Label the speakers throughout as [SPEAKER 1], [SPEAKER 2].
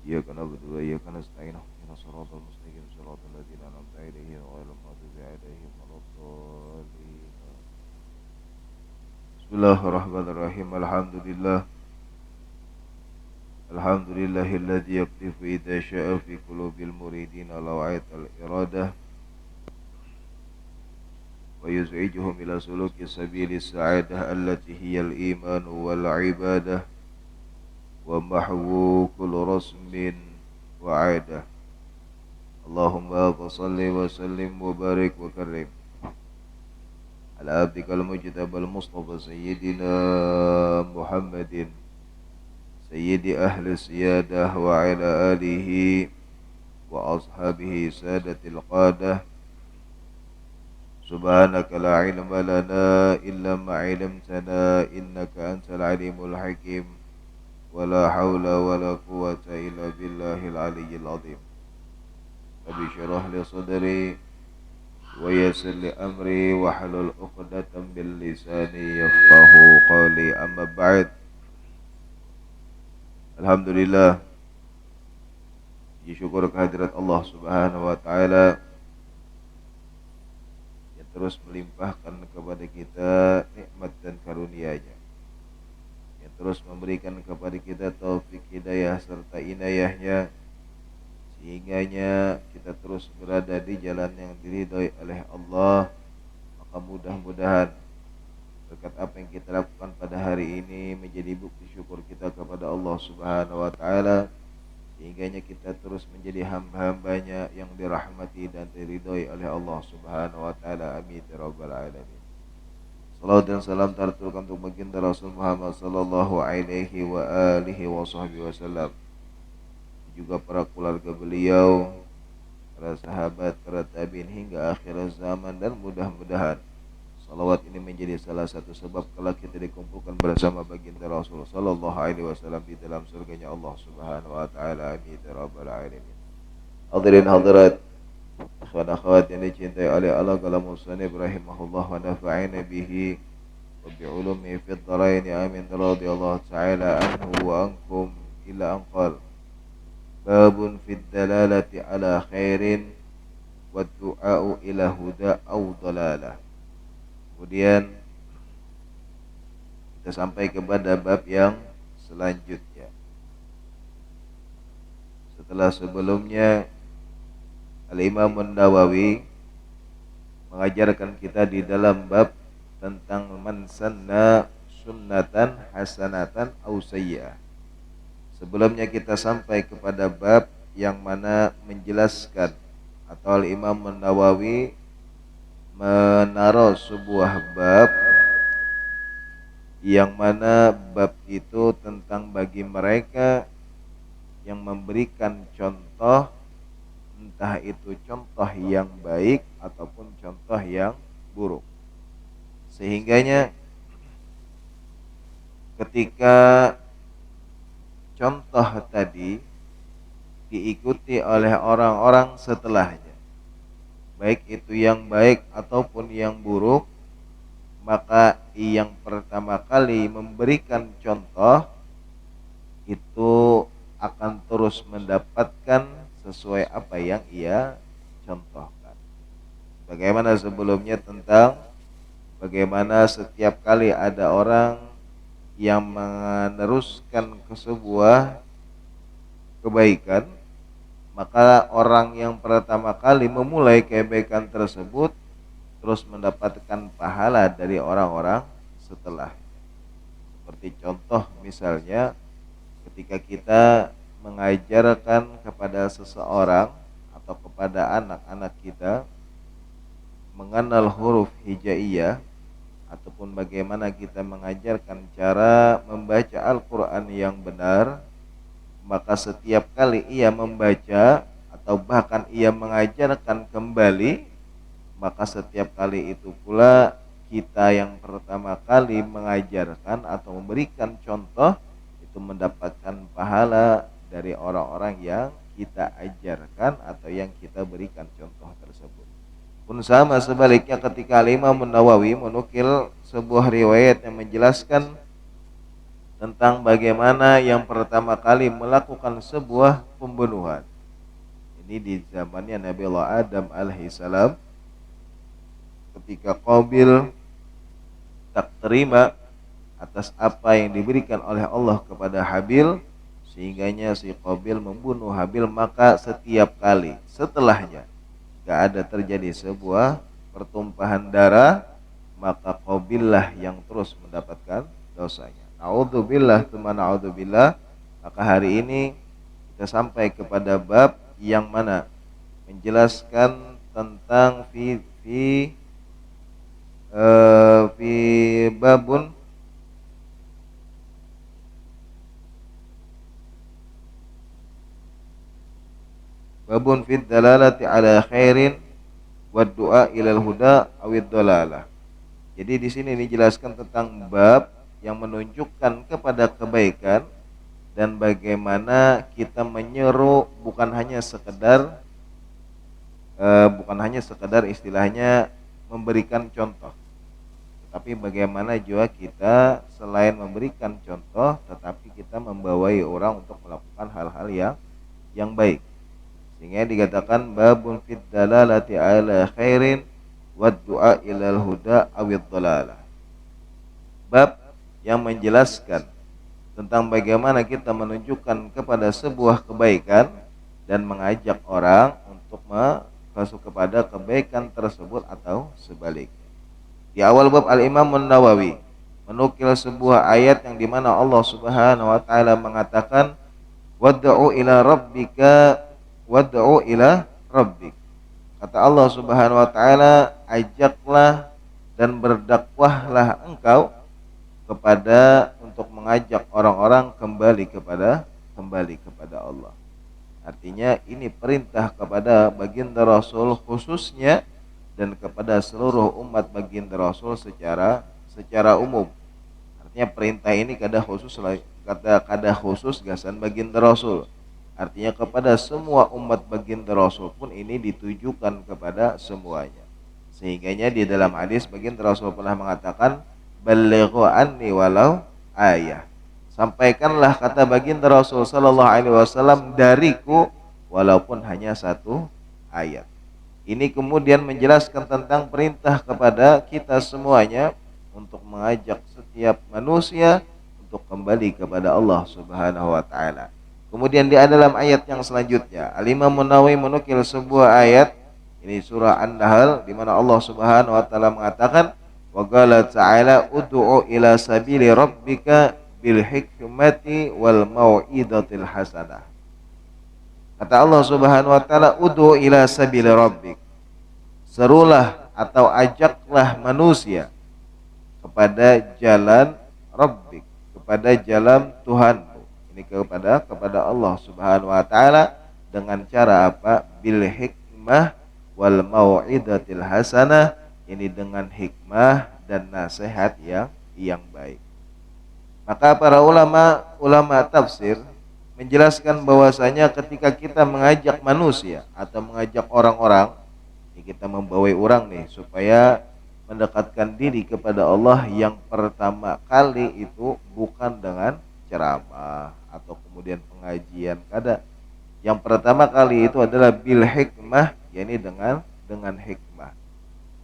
[SPEAKER 1] إياك نعبد وإياك نستعين اهدنا الصراط المستقيم صراط الذين أنعمت عليهم غير المغضوب عليهم ولا الضالين. بسم الله الرحمن الرحيم. الحمد لله الذي يكتف إذا شاء في قلوب المريدين لوعية الإرادة ويزعجهم إلى سلوك سبيل السعادة التي هي الإيمان والعبادة ومحو كل رسم وعادة. اللهم صل وسلم وبارك وكرم على عبدك المجتبى المصطفى سيدنا محمد سيد أهل السيادة وعلى آله وأصحابه سادة القادة. سبحانك لا علم لنا إلا ما علمتنا إنك أنت العليم الحكيم ولا حول ولا قوة إلا بالله العلي العظيم. رب اشرح لي صدري ويسر لي أمري واحلل عقدة من لساني يفقه قولي. أما بعد. Alhamdulillah, puji syukur kehadirat Allah Subhanahu wa taala yang terus melimpahkan kepada kita nikmat dan karunia-Nya, yang terus memberikan kepada kita taufik hidayah serta inayahnya, sehingganya kita terus berada di jalan yang diridhai oleh Allah. Maka mudah-mudahan berkat apa yang kita lakukan pada hari ini menjadi bukti syukur kita kepada Allah Subhanahu wa taala, sehingganya kita terus menjadi hamba-hambanya yang dirahmati dan diridhai oleh Allah Subhanahu wa taala. Amin ya rabbal alamin. Salawat dan salam terturunkan untuk baginda Rasul Muhammad sallallahu alaihi wa alihi wasallam, juga para keluarga beliau, para sahabat, para tabi'in hingga akhir zaman. Dan mudah-mudahan salawat ini menjadi salah satu sebab kalau kita dikumpulkan bersama baginda Rasul sallallahu alaihi wasallam di dalam surganya Allah Subhanahu wa taala. Amin ya rabbal alamin. Hadirin hadirat, ikhwan akhwat yang dicintai oleh Allah, qala musannif rahimahullah wa nafa'ana bihi wa bi ulumi fid dharain. Amin. Radhiyallahu taala anhu wa ankum ila anqal babun fid dalalati ala khairin wa du'a'u ila huda aw dalalah. Kemudian kita sampai kepada bab yang selanjutnya. Setelah sebelumnya Al-Imam An-Nawawi mengajarkan kita di dalam bab tentang man sanna sunnatan hasanatan aw sayyi'ah. Sebelumnya kita sampai kepada bab yang mana menjelaskan atau Al-Imam An-Nawawi menaruh sebuah bab yang mana bab itu tentang bagi mereka yang memberikan contoh, entah itu contoh yang baik ataupun contoh yang buruk. Sehingganya ketika contoh tadi diikuti oleh orang-orang setelahnya, baik itu yang baik ataupun yang buruk, maka yang pertama kali memberikan contoh itu akan terus mendapatkan sesuai apa yang ia contohkan. Bagaimana sebelumnya tentang bagaimana setiap kali ada orang yang meneruskan ke sebuah kebaikan, maka orang yang pertama kali memulai kebaikan tersebut terus mendapatkan pahala dari orang-orang setelah. Seperti contoh misalnya ketika kita mengajarkan kepada seseorang atau kepada anak-anak kita mengenal huruf hijaiyah, ataupun bagaimana kita mengajarkan cara membaca Al-Quran yang benar, maka setiap kali ia membaca atau bahkan ia mengajarkan kembali, maka setiap kali itu pula kita yang pertama kali mengajarkan atau memberikan contoh itu mendapatkan pahala dari orang-orang yang kita ajarkan atau yang kita berikan contoh tersebut. Pun sama sebaliknya ketika Imam Nawawi menukil sebuah riwayat yang menjelaskan tentang bagaimana yang pertama kali melakukan sebuah pembunuhan. Ini di zamannya Nabi Allah Adam alaihissalam, ketika Qabil tak terima atas apa yang diberikan oleh Allah kepada Habil, sehingganya si Qabil membunuh Habil. Maka setiap kali setelahnya gak ada terjadi sebuah pertumpahan darah, maka Qabil lah yang terus mendapatkan dosanya. Naudzubillah tsumma naudzubillah. Maka hari ini kita sampai kepada bab yang mana menjelaskan tentang fi babun fid dalalati ala khairin wad du'a ilal huda awid dalalah. Jadi di sini dijelaskan tentang bab yang menunjukkan kepada kebaikan dan bagaimana kita menyeru bukan hanya sekedar istilahnya memberikan contoh, tetapi bagaimana juga kita selain memberikan contoh, tetapi kita membawai orang untuk melakukan hal-hal yang baik. Sehingga dikatakan babun fid dalalati ala khairin wad du'a ilal huda awid dalalah. Bab yang menjelaskan tentang bagaimana kita menunjukkan kepada sebuah kebaikan dan mengajak orang untuk masuk kepada kebaikan tersebut atau sebaliknya. Di awal bab Al-Imam An-Nawawi menukil sebuah ayat yang dimana Allah Subhanahu wa taala mengatakan wad'u ila rabbika wad'u ila rabbik. Kata Allah Subhanahu wa taala, ajaklah dan berdakwahlah engkau kepada untuk mengajak orang-orang kembali kepada Allah. Artinya ini perintah kepada baginda Rasul khususnya dan kepada seluruh umat baginda Rasul secara umum. Artinya perintah ini kada khusus gasan baginda Rasul. Artinya kepada semua umat baginda Rasul pun ini ditujukan kepada semuanya. Sehingganya di dalam hadis baginda Rasul pernah mengatakan, balighu anni walau ayah. Sampaikanlah, kata baginda Rasul sallallahu alaihi wasallam, dariku walaupun hanya satu ayat. Ini kemudian menjelaskan tentang perintah kepada kita semuanya untuk mengajak setiap manusia untuk kembali kepada Allah Subhanahu wa taala. Kemudian di dalam ayat yang selanjutnya Al-Imam An-Nawawi menukil sebuah ayat, ini surah An-Nahl, di mana Allah Subhanahu wa taala mengatakan wa qala ta'ala ud'u ila sabili rabbika bil hikmati wal mau'izatil hasanah. Kata Allah Subhanahu wa taala, ud'u ila sabili rabbik, serulah atau ajaklah manusia kepada jalan rabbik, kepada jalan Tuhanmu. Ini kepada Allah Subhanahu wa taala dengan cara apa? Bil hikmah wal mau'izatil hasanah. Ini dengan hikmah dan nasihat yang baik. Maka para ulama tafsir menjelaskan bahwasanya ketika kita mengajak manusia atau mengajak orang-orang, kita membawai orang nih supaya mendekatkan diri kepada Allah, yang pertama kali itu bukan dengan ceramah atau kemudian pengajian, kada. Yang pertama kali itu adalah bil hikmah, yakni dengan hikmah.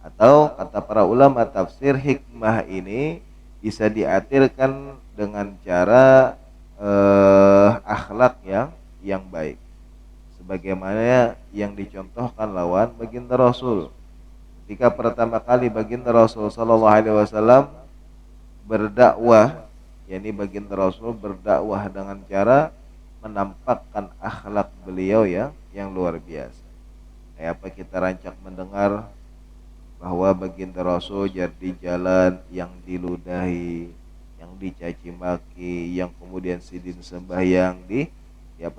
[SPEAKER 1] Atau kata para ulama tafsir, hikmah ini bisa diartikan dengan cara akhlak yang baik, sebagaimana yang dicontohkan lawan baginda Rasul. Ketika pertama kali baginda Rasul sallallahu alaihi wasallam berdakwah, yakni baginda Rasul berdakwah dengan cara menampakkan akhlak beliau yang luar biasa. Kayak apa kita rancak mendengar bahwa baginda Rasul jadi jalan yang diludahi, yang dicaci maki, yang kemudian sidin sembahyang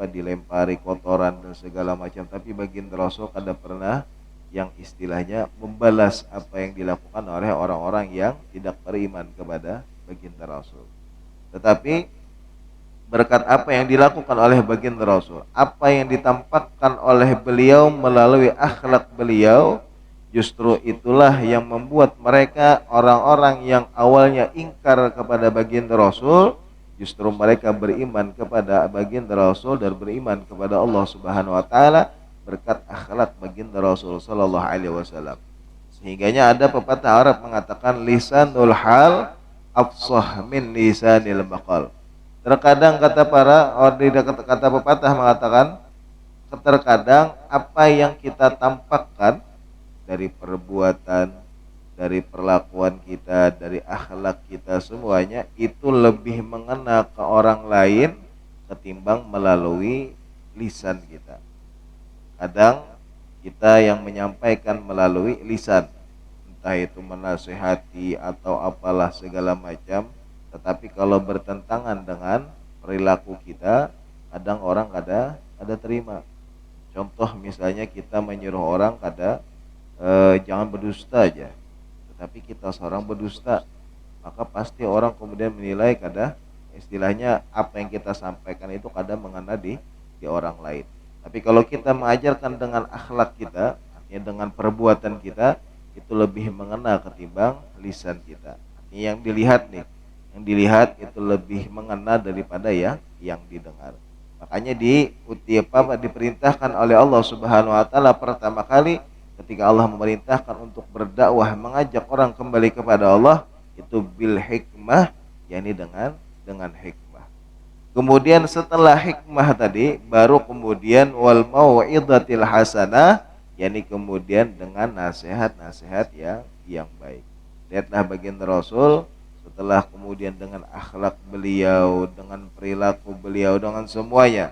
[SPEAKER 1] dilempari kotoran dan segala macam, tapi baginda Rasul kada pernah yang istilahnya membalas apa yang dilakukan oleh orang-orang yang tidak beriman kepada baginda Rasul. Tetapi berkat apa yang dilakukan oleh baginda Rasul, apa yang ditampakkan oleh beliau melalui akhlak beliau, justru itulah yang membuat mereka, orang-orang yang awalnya ingkar kepada baginda Rasul, Justru mereka beriman kepada baginda Rasul dan beriman kepada Allah Subhanahu wa taala berkat akhlak baginda Rasul sallallahu alaihi wasallam. Sehingganya ada pepatah Arab mengatakan lisanul hal afsah min lisanil maqal. Terkadang kata kata pepatah mengatakan terkadang apa yang kita tampakkan dari perbuatan, dari perlakuan kita, dari akhlak kita semuanya itu lebih mengena ke orang lain ketimbang melalui lisan kita. Kadang kita yang menyampaikan melalui lisan, entah itu menasihati atau apalah segala macam, tetapi kalau bertentangan dengan perilaku kita, kadang orang kada terima. Contoh misalnya kita menyuruh orang jangan berdusta aja, tetapi kita seorang berdusta, maka pasti orang kemudian menilai istilahnya apa yang kita sampaikan itu mengena di orang lain. Tapi kalau kita mengajarkan dengan akhlak kita, artinya dengan perbuatan kita, itu lebih mengena ketimbang lisan kita. Artinya yang dilihat itu lebih mengena daripada yang didengar. Makanya diperintahkan oleh Allah Subhanahu wa taala pertama kali ketika Allah memerintahkan untuk berdakwah, mengajak orang kembali kepada Allah, itu bil hikmah, yakni dengan hikmah. Kemudian setelah hikmah tadi baru kemudian wal mau'izatil hasanah, yakni kemudian dengan nasihat-nasihat yang baik. Lihatlah baginda Rasul setelah kemudian dengan akhlak beliau, dengan perilaku beliau, dengan semuanya,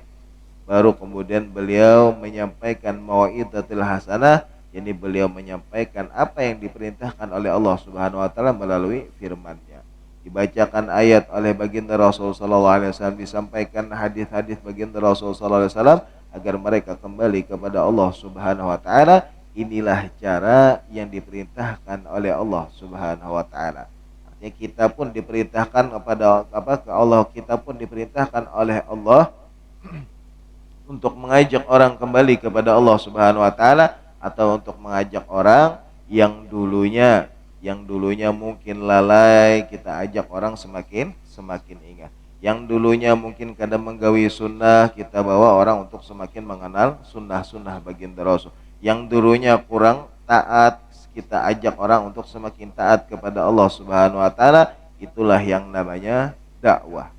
[SPEAKER 1] baru kemudian beliau menyampaikan mau'izatil hasanah, yakni beliau menyampaikan apa yang diperintahkan oleh Allah Subhanahu wa taala melalui firman-Nya. Dibacakan ayat oleh baginda Rasul sallallahu alaihi wasallam, disampaikan hadis-hadis baginda Rasul sallallahu alaihi wasallam agar mereka kembali kepada Allah Subhanahu wa taala. Inilah cara yang diperintahkan oleh Allah Subhanahu wa taala. Artinya kita pun diperintahkan kita pun diperintahkan oleh Allah untuk mengajak orang kembali kepada Allah Subhanahu wa taala, atau untuk mengajak orang yang dulunya mungkin lalai, kita ajak orang semakin ingat. Yang dulunya mungkin kadang menggawi sunnah, kita bawa orang untuk semakin mengenal sunnah-sunnah baginda Rasul. Yang dulunya kurang taat, kita ajak orang untuk semakin taat kepada Allah Subhanahu wa taala. Itulah yang namanya dakwah.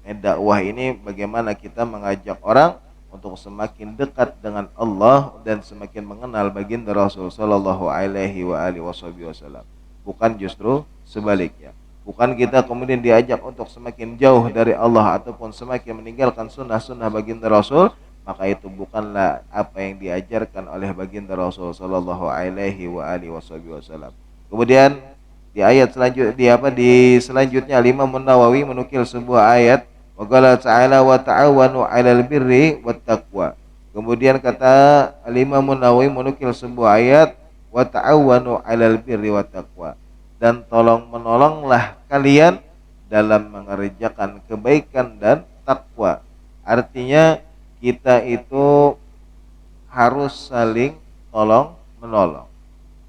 [SPEAKER 1] Dakwah ini bagaimana kita mengajak orang untuk semakin dekat dengan Allah dan semakin mengenal baginda Rasul sallallahu alaihi wasallam. Bukan justru sebaliknya. Bukan kita kemudian diajak untuk semakin jauh dari Allah ataupun semakin meninggalkan sunnah-sunnah baginda Rasul, maka itu bukanlah apa yang diajarkan oleh baginda Rasul sallallahu alaihi wasallam. Kemudian di ayat selanjutnya Imam Nawawi menukil sebuah ayat, wa qala ta'ala wa ta'awanu 'alal birri wat taqwa. Kemudian kata Imam Nawawi menukil sebuah ayat, wa ta'awanu 'alal birri wat taqwa, dan tolong menolonglah kalian dalam mengerjakan kebaikan dan takwa. Artinya kita itu harus saling tolong menolong,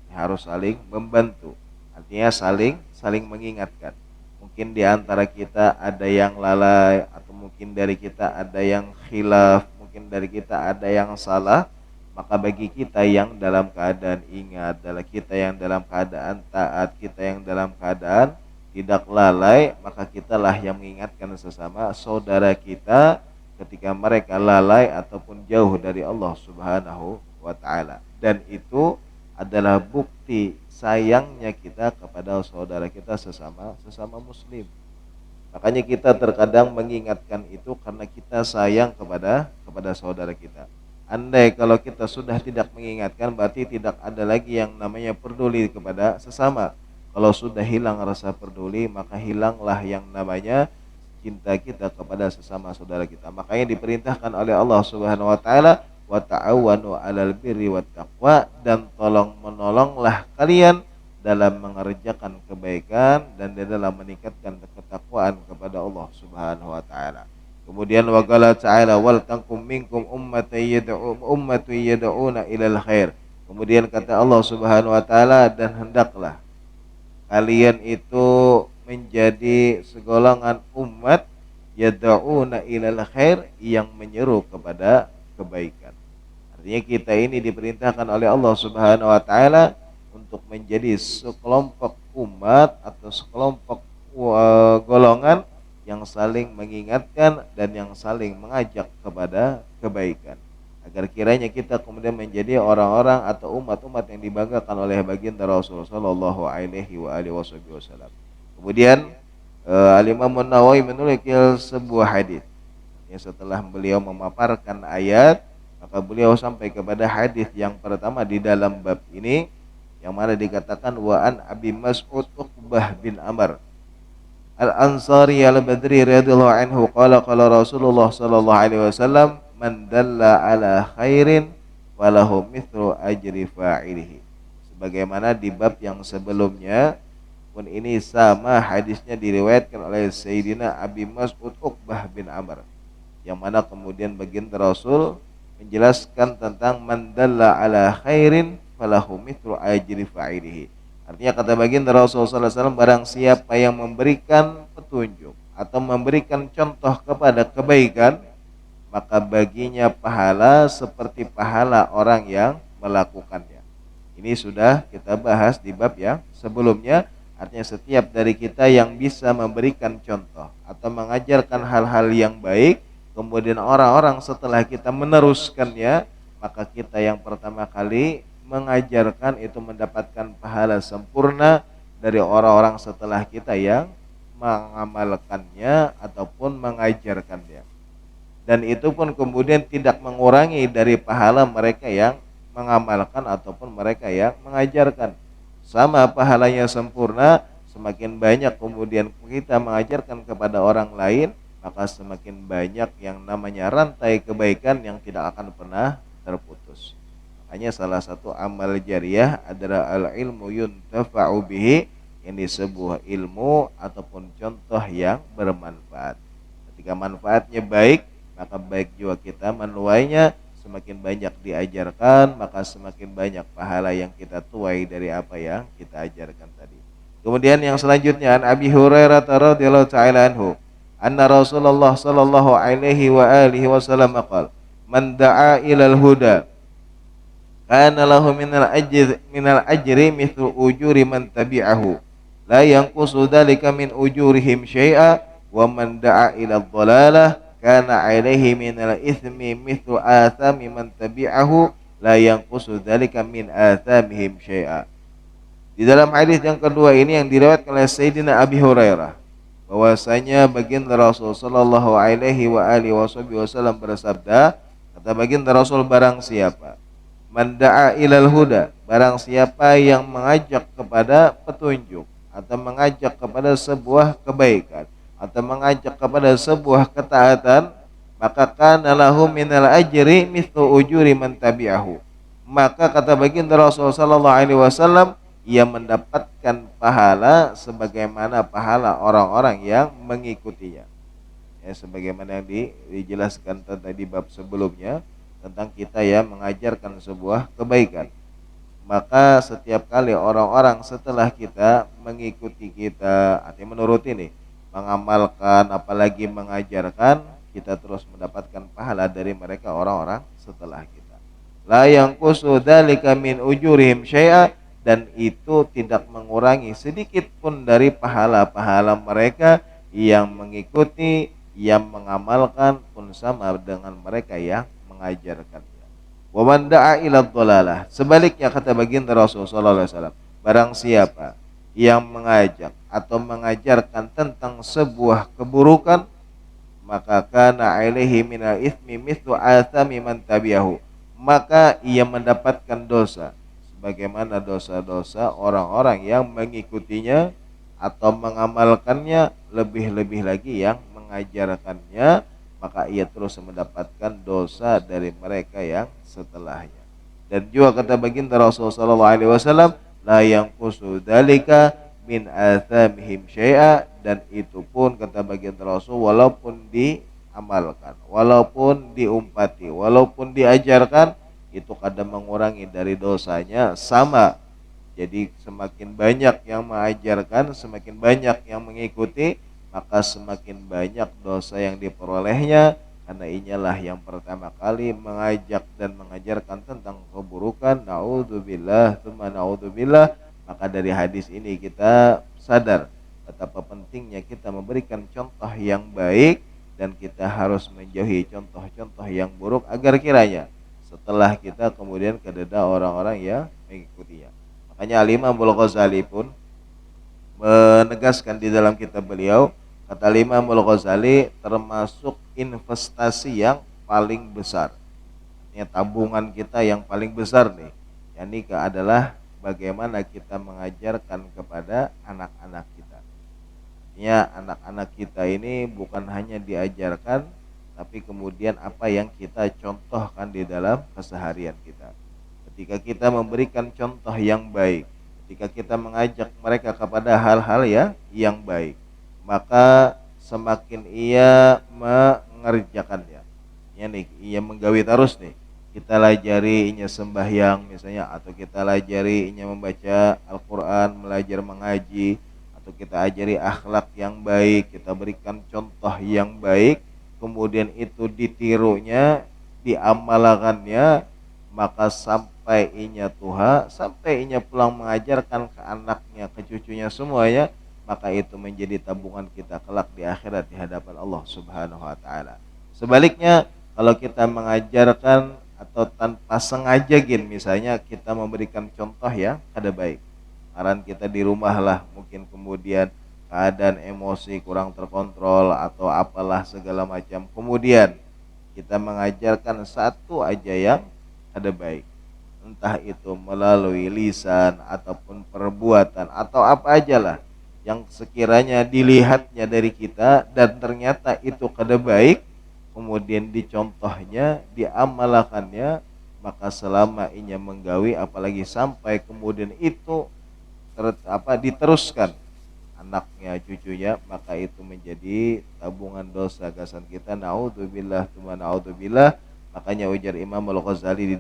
[SPEAKER 1] harus saling membantu. Artinya saling mengingatkan. Mungkin di antara kita ada yang lalai, atau mungkin dari kita ada yang khilaf, mungkin dari kita ada yang salah. Maka bagi kita yang dalam keadaan ingat, kita yang dalam keadaan taat, kita yang dalam keadaan tidak lalai, maka kitalah yang mengingatkan sesama saudara kita ketika mereka lalai ataupun jauh dari Allah Subhanahu wa taala. Dan itu adalah bukti sayangnya kita kepada saudara kita sesama muslim. Makanya kita terkadang mengingatkan itu karena kita sayang kepada saudara kita. Andai kalau kita sudah tidak mengingatkan, berarti tidak ada lagi yang namanya peduli kepada sesama. Kalau sudah hilang rasa peduli, maka hilanglah yang namanya cinta kita kepada sesama saudara kita. Makanya diperintahkan oleh Allah Subhanahu wa taala, wa ta'awanu 'alal birri wat taqwa, dan tolong menolonglah kalian dalam mengerjakan kebaikan dan dalam meningkatkan ketakwaan kepada Allah Subhanahu wa taala. Kemudian wa qala ta'ala wal takum minkum ummatun yad'una ilal khair. Kemudian kata Allah Subhanahu wa taala, dan hendaklah kalian itu menjadi segolongan umat yad'una ilal khair, yang menyeru kepada kebaikan. Artinya kita ini diperintahkan oleh Allah Subhanahu wa taala untuk menjadi sekelompok umat atau sekelompok golongan yang saling mengingatkan dan yang saling mengajak kepada kebaikan, agar kiranya kita kemudian menjadi orang-orang atau umat-umat yang dibanggakan oleh baginda Rasulullah sallallahu alaihi wasallam. Kemudian Al-Imam An-Nawawi menukil sebuah hadis. Ya, setelah beliau memaparkan ayat, maka beliau sampai kepada hadis yang pertama di dalam bab ini, yang mana dikatakan wa an Abi Mas'ud Uqbah bin Amr Al-Ansari Al-Badri radhiyallahu anhu qala qala Rasulullah sallallahu alaihi wasallam man dalla ala khairin walahu mithlu ajri fa'ilihi. Sebagaimana di bab yang sebelumnya pun ini sama hadisnya diriwayatkan oleh Sayyidina Abi Mas'ud Uqbah bin Amr, yang mana kemudian baginda Rasul menjelaskan tentang man dalla ala khairin falahu mithlu ajri fa'ilihi. Artinya kata baginda Rasulullah SAW, barang siapa yang memberikan petunjuk atau memberikan contoh kepada kebaikan, maka baginya pahala seperti pahala orang yang melakukannya. Ini sudah kita bahas di bab yang sebelumnya. Artinya setiap dari kita yang bisa memberikan contoh atau mengajarkan hal-hal yang baik, kemudian orang-orang setelah kita meneruskannya, maka kita yang pertama kali mengajarkan itu mendapatkan pahala sempurna dari orang-orang setelah kita yang mengamalkannya ataupun mengajarkannya. Dan itu pun kemudian tidak mengurangi dari pahala mereka yang mengamalkan ataupun mereka yang mengajarkan. Sama pahalanya sempurna, semakin banyak kemudian kita mengajarkan kepada orang lain, maka semakin banyak yang namanya rantai kebaikan yang tidak akan pernah terputus. Makanya salah satu amal jariah adalah al-ilmu yuntafa'u bihi, ini sebuah ilmu ataupun contoh yang bermanfaat. Ketika manfaatnya baik, maka baik juga kita menuainya. Semakin banyak diajarkan, maka semakin banyak pahala yang kita tuai dari apa yang kita ajarkan tadi. Kemudian yang selanjutnya, an Abi Hurairah radhiyallahu ta'ala anhu, anna Rasulullah sallallahu alaihi wa alihi wasallam qala man da'a ilal huda kana lahu minal ajri mithlu ujuri man tabi'ahu la yanqusu dzalika min ujurihim syai'a wa man da'a ilal dhalalah kana alaihi minal ithmi mithlu athami man tabi'ahu la yanqusu dzalika min athamihim syai'a. Di dalam hadis yang kedua ini yang diriwayatkan oleh Sayyidina Abi Hurairah, bahwasanya baginda Rasul sallallahu alaihi wa alihi wasallam bersabda, kata baginda Rasul, barang siapa man da'a ilal huda, barang siapa yang mengajak kepada petunjuk atau mengajak kepada sebuah kebaikan atau mengajak kepada sebuah ketaatan, maka kana lahu minal ajri mithlu ujuri man tabi'ahu, maka kata baginda Rasulullah sallallahu alaihi wasallam, ia mendapatkan pahala sebagaimana pahala orang-orang yang mengikutinya. Ya, sebagaimana yang dijelaskan tadi di bab sebelumnya tentang kita ya mengajarkan sebuah kebaikan, maka setiap kali orang-orang setelah kita mengikuti kita, artinya menuruti nih, mengamalkan apalagi mengajarkan, kita terus mendapatkan pahala dari mereka orang-orang setelah kita. La yanqusu dzalika min ujurihim syai'a, dan itu tidak mengurangi sedikit pun dari pahala-pahala mereka yang mengikuti, yang mengamalkan pun sama dengan mereka yang mengajarkannya. Wa man da'a ila dhalalah, sebaliknya kata baginda Rasulullah sallallahu alaihi wasallam, barang siapa yang mengajak atau mengajarkan tentang sebuah keburukan, maka kana alaihi minal itsmi mithlu athami man tabi'ahu, maka ia mendapatkan dosa sebagaimana dosa-dosa orang-orang yang mengikutinya atau mengamalkannya, lebih-lebih lagi yang mengajarkannya, maka ia terus mendapatkan dosa dari mereka yang setelahnya. Dan juga kata baginda Rasulullah sallallahu alaihi wasallam, la yanqusu dzalika min athamihim syai'a, dan itu pun kata baginda Rasul walaupun diamalkan, walaupun diumpati, walaupun diajarkan, itu kadang mengurangi dari dosanya sama. Jadi semakin banyak yang mengajarkan, semakin banyak yang mengikuti, maka semakin banyak dosa yang diperolehnya, karena inilah yang pertama kali mengajak dan mengajarkan tentang keburukan. Naudzubillah, tsumma naudzubillah. Maka dari hadis ini kita sadar betapa pentingnya kita memberikan contoh yang baik, dan kita harus menjauhi contoh-contoh yang buruk agar kiranya setelah kita kemudian kededa orang-orang yang mengikutinya. Makanya Al-Imam Al-Ghazali pun menegaskan di dalam kitab beliau, kata Imam Al-Ghazali, termasuk investasi yang paling besar, artinya tabungan kita yang paling besar nih, yakni adalah bagaimana kita mengajarkan kepada anak-anak kita. Ya, anak-anak kita ini bukan hanya diajarkan, tapi kemudian apa yang kita contohkan di dalam keseharian kita. Ketika kita memberikan contoh yang baik, ketika kita mengajak mereka kepada hal-hal yang baik, maka semakin ia mengerjakannya. Ya nih, ia menggawi terus nih. Kita lajari inya sembahyang misalnya, atau kita lajari inya membaca Al-Quran, belajar mengaji, atau kita ajari akhlak yang baik, kita berikan contoh yang baik, kemudian itu ditirunya, diamalkannya, maka sampai inya tuha, sampai inya pulang mengajarkan ke anaknya, ke cucunya semuanya, maka itu menjadi tabungan kita kelak di akhirat di hadapan Allah Subhanahu wa taala. Sebaliknya, kalau kita mengajarkan atau tanpa sengaja misalnya kita memberikan contoh ya kada baik, karena kita di rumah lah mungkin kemudian keadaan emosi kurang terkontrol atau apalah segala macam, kemudian kita mengajarkan satu aja yang kada baik, entah itu melalui lisan ataupun perbuatan atau apa aja lah yang sekiranya dilihatnya dari kita dan ternyata itu kada baik, kemudian dicontohnya, diamalkannya, maka selama inya menggawi, apalagi sampai kemudian itu diteruskan anaknya, cucunya, maka itu menjadi tabungan dosa gasan kita. Naudzubillah, tsumma naudzubillah. Makanya ujar Imam Al-Ghazali di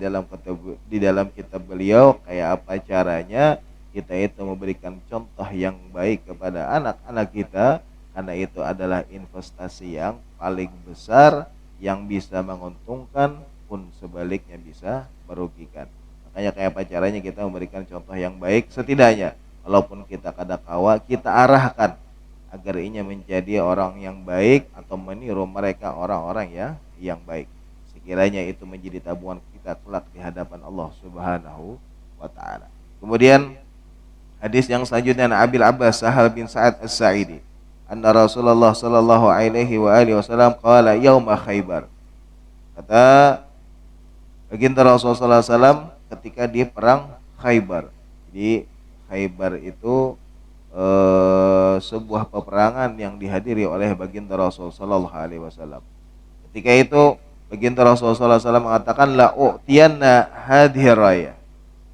[SPEAKER 1] dalam kitab beliau, kayak apa caranya kita itu memberikan contoh yang baik kepada anak-anak kita, karena itu adalah investasi yang paling besar yang bisa menguntungkan pun sebaliknya bisa merugikan. Makanya kayak apa caranya kita memberikan contoh yang baik, setidaknya walaupun kita kadakawa, kita arahkan agar inya menjadi orang yang baik atau meniru mereka orang-orang yang baik. Sekiranya itu menjadi tabungan kita kelak di hadapan Allah Subhanahu wa taala. Kemudian hadis yang selanjutnya, Abil Abbas Sahal bin Sa'ad As-Sa'idi, anna Rasulullah sallallahu alaihi wa alihi wasallam qala yauma Khaybar. Kata baginda Rasulullah sallallahu alaihi wasallam ketika di perang Khaybar. Jadi Khaybar itu sebuah peperangan yang dihadiri oleh baginda Rasulullah sallallahu alaihi wasallam. Ketika itu baginda Rasulullah sallallahu alaihi wasallam mengatakan, la u'tiyanna hadhihi raya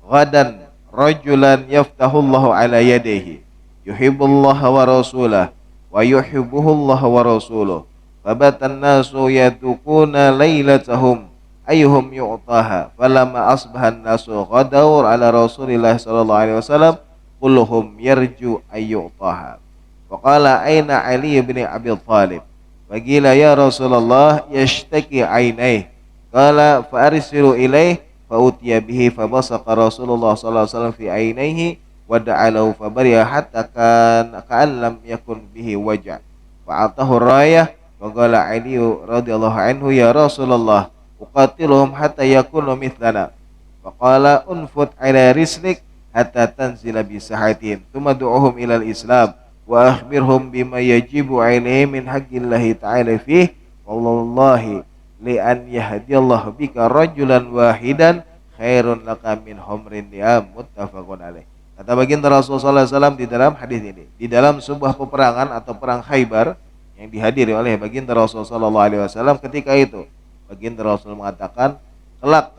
[SPEAKER 1] ghadan rajulan yaftahullahu ala yadihi yuhibbullaha wa rasulahu wa yuhibbuhullahu wa rasuluhu fabatan nasu yadukuna lailatahum ayyuhum yu'taha falamma asbahan nasu ghadawr ala rasulillah sallallahu alaihi wasallam kulluhum yarju ayyu'taha wa qala aina Ali bin Abi Thalib faqila ya Rasulullah yashtaki ainai qala fa arsilu ilaih fa utiya bihi fa basaqa Rasulullah sallallahu alaihi wasallam fi ainaihi wa da'alahu fa bariya hatta ka'an lam yakun bihi waja' fa atahu rayah wa qala Ali radhiyallahu anhu ya Rasulullah uqatiluhum hatta yakunu mithlana wa qala unfut ala rislik hatta tanzila bi sahatin thumma du'uhum ila al-islam wa akhbirhum bima yajibu alaihim min haqqillahi ta'ala fih wallahi li an yahdiyallahu bika rajulan wahidan khairun laka min humrin ni'am muttafaqun alaih. Kata baginda Rasulullah SAW di dalam hadis ini, di dalam sebuah peperangan atau perang Khaybar yang dihadiri oleh baginda Rasulullah SAW, ketika itu baginda Rasul mengatakan, kelak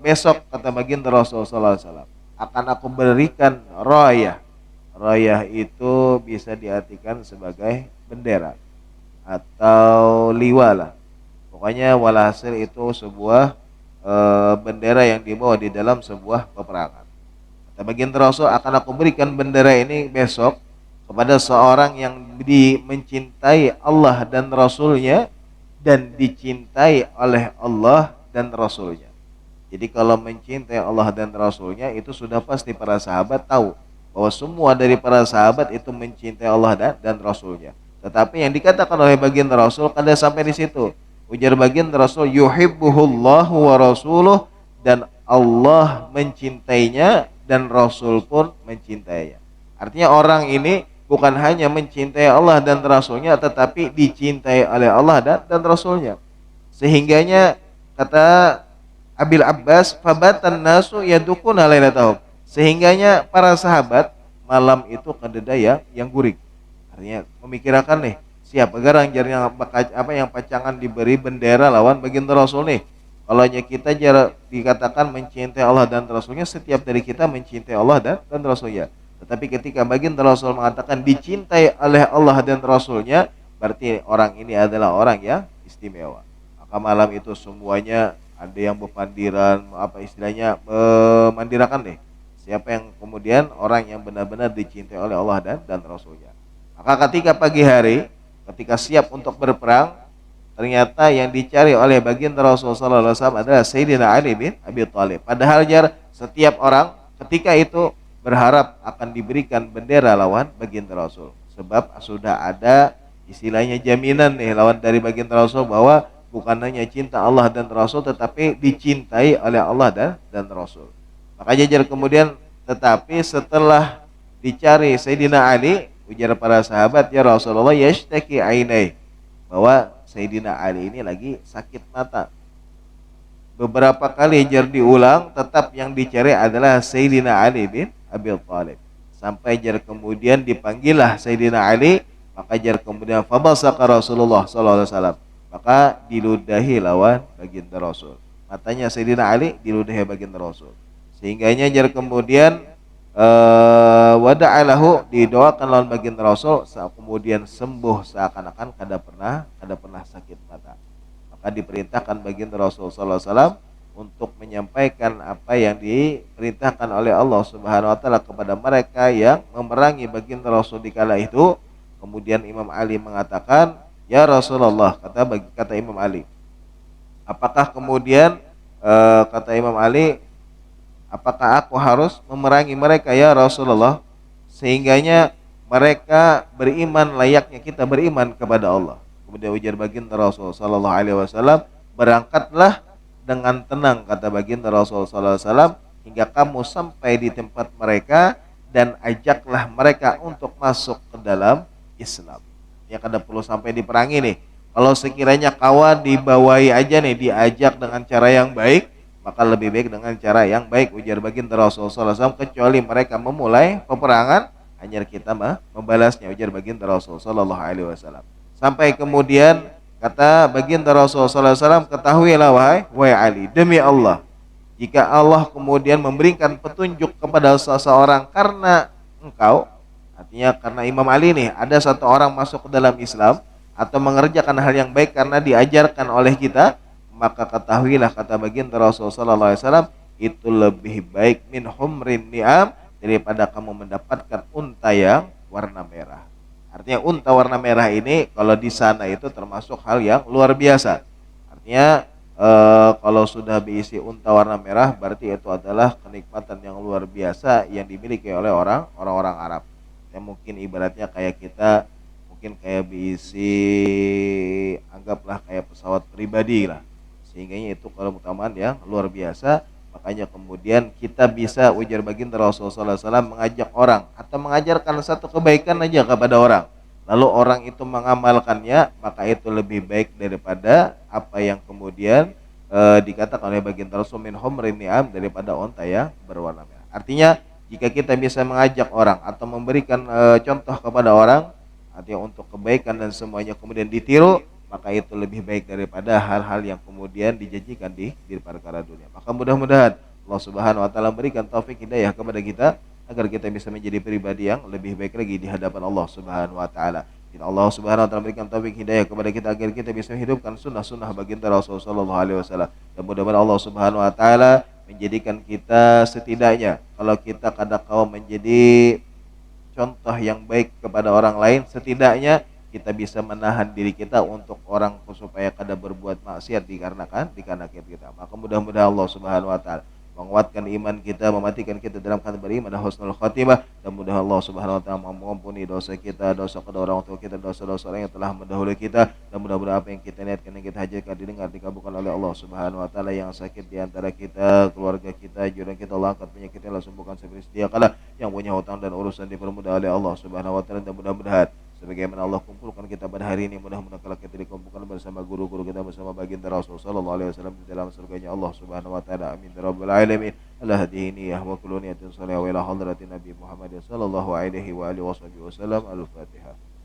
[SPEAKER 1] besok kata baginda Rasulullah SAW, akan aku berikan rayah. Rayah itu bisa diartikan sebagai bendera atau liwala. Pokoknya walhasil itu sebuah bendera yang dibawa di dalam sebuah peperangan. Kata baginda Rasul, akan aku berikan bendera ini besok kepada seorang yang mencintai Allah dan Rasulnya dan dicintai oleh Allah dan Rasulnya. Jadi kalau mencintai Allah dan Rasulnya itu sudah pasti para sahabat tahu bahwa semua dari para sahabat itu mencintai Allah dan Rasulnya. Tetapi yang dikatakan oleh baginda Rasul kada sampai di situ. Ujar baginda Rasul, yuhibbuhullahu wa rasuluh, dan Allah mencintainya dan Rasul pun mencintainya. Artinya orang ini bukan hanya mencintai Allah dan Rasulnya, tetapi dicintai oleh Allah dan Rasulnya. Sehingganya kata Abil Abbas, fabatan nasu yadukuna lailatahum. Sehingganya para sahabat malam itu kededa yang guring. Artinya memikirkan nih, siapa garang yang pacangan diberi bendera lawan baginda Rasul nih. Kalau kita dikatakan mencintai Allah dan Rasulnya, setiap dari kita mencintai Allah dan Rasulnya. Tetapi ketika baginda Rasul mengatakan dicintai oleh Allah dan Rasulnya, berarti orang ini adalah orang yang istimewa. Maka malam itu semuanya ada yang berpandiran, memandirakan deh. Siapa yang kemudian orang yang benar-benar dicintai oleh Allah dan Rasulnya. Maka ketika pagi hari, ketika siap untuk berperang, ternyata yang dicari oleh baginda Rasulullah SAW adalah Sayyidina Ali bin Abi Thalib. Padahal setiap orang ketika itu berharap akan diberikan bendera lawan baginda Rasul. Sebab sudah ada istilahnya jaminan nih lawan dari baginda Rasul bahwa bukan hanya cinta Allah dan Rasul, tetapi dicintai oleh Allah dan Rasul. Makanya kemudian, tetapi setelah dicari Sayyidina Ali, ujar para sahabat, ya Rasulullah, yashtaki ainai, bahwa Sayyidina Ali ini lagi sakit mata. Beberapa kali diulang, tetap yang dicari adalah Sayyidina Ali bin Abi Thalib. Sampai kemudian dipanggillah Sayyidina Ali, maka kemudian fabasaka Rasulullah SAW, maka diludahi lawan baginda Rasul. Matanya Sayyidina Ali diludahi baginda Rasul. Sehingganya kemudian wada'alahu, didoakan lawan baginda Rasul, kemudian sembuh seakan-akan kada pernah sakit mata. Maka diperintahkan baginda Rasul sallallahu alaihi wasallam untuk menyampaikan apa yang diperintahkan oleh Allah Subhanahu wa taala kepada mereka yang memerangi baginda Rasul di kala itu. Kemudian Imam Ali mengatakan, ya Rasulullah, kata Imam Ali, apakah kemudian kata Imam Ali, apakah aku harus memerangi mereka ya Rasulullah, sehingganya mereka beriman layaknya kita beriman kepada Allah. Kemudian ujar baginda Rasul sallallahu alaihi wasallam, berangkatlah dengan tenang, kata baginda Rasul sallallahu alaihi wasallam, hingga kamu sampai di tempat mereka dan ajaklah mereka untuk masuk ke dalam Islam. Ya, kada perlu sampai diperangi nih. Kalau sekiranya kawan dibawahi aja nih, diajak dengan cara yang baik, maka lebih baik dengan cara yang baik, ujar baginda Rasulullah SAW, kecuali mereka memulai peperangan, hanya kita membalasnya, ujar baginda Rasulullah SAW. Sampai kemudian kata baginda Rasulullah SAW, ketahuilah wahai Ali, demi Allah, jika Allah kemudian memberikan petunjuk kepada seseorang karena engkau, artinya karena Imam Ali nih, ada satu orang masuk ke dalam Islam atau mengerjakan hal yang baik karena diajarkan oleh kita, maka ketahuilah, kata baginda Rasulullah SAW, itu lebih baik min humrin ni'am, daripada kamu mendapatkan unta yang warna merah. Artinya unta warna merah ini kalau di sana itu termasuk hal yang luar biasa. Artinya kalau sudah berisi unta warna merah, berarti itu adalah kenikmatan yang luar biasa yang dimiliki oleh orang-orang Arab. Yang mungkin ibaratnya kayak kita, mungkin kayak berisi, anggaplah kayak pesawat pribadi lah. Sehingga itu kalau keutamaan yang luar biasa. Makanya kemudian kita bisa, ujar baginda Rasulullah SAW, mengajak orang atau mengajarkan satu kebaikan aja kepada orang, lalu orang itu mengamalkannya, maka itu lebih baik daripada apa yang kemudian dikatakan oleh baginda Rasul min humrin ni'am, daripada unta yang berwarna merah. Artinya jika kita bisa mengajak orang atau memberikan contoh kepada orang, artinya untuk kebaikan dan semuanya kemudian ditiru, maka itu lebih baik daripada hal-hal yang kemudian dijanjikan di perkara dunia. Maka mudah-mudahan Allah Subhanahu wa taala memberikan taufik hidayah kepada kita agar kita bisa menjadi pribadi yang lebih baik lagi di hadapan Allah Subhanahu wa taala. Allah Subhanahu wa taala memberikan taufik hidayah kepada kita agar kita bisa menghidupkan sunnah-sunnah baginda Rasul sallallahu alaihi wasallam. Dan mudah-mudahan Allah Subhanahu wa taala menjadikan kita setidaknya, kalau kita kadang-kala menjadi contoh yang baik kepada orang lain, setidaknya kita bisa menahan diri kita untuk orang supaya kada berbuat maksiat dikarenakan kita. Maka mudah-mudahan Allah Subhanahu wa taala menguatkan iman kita, mematikan kita dalam keadaan beriman dan husnul khatimah, dan mudah Allah Subhanahu wa taala mengampuni dosa kita, dosa kedua orang tua kita, dosa-dosa orang yang telah mendahului kita, dan mudah-mudahan apa yang kita niatkan, yang kita hajatkan didengar, dikabulkan oleh Allah Subhanahu wa taala. Yang sakit di antara kita, keluarga kita, jodoh kita, Allah angkat penyakit, Allah sembuhkan seperti sedia kala. Yang punya hutang dan urusan dipermudah oleh Allah Subhanahu wa taala, dan mudah-mudahan sebagaimana Allah kumpulkan kita pada hari ini, mudah-mudahan kalau kita dikumpulkan bersama guru-guru kita, bersama baginda Rasul sallallahu alaihi wasallam di dalam surganya Allah Subhanahu wa taala. Amin ya rabbal alamin. Allah hadini ya wa kullu niyatin salih wa ila hadratin Nabi Muhammad sallallahu alaihi wa alihi wasallam. Al-Fatihah.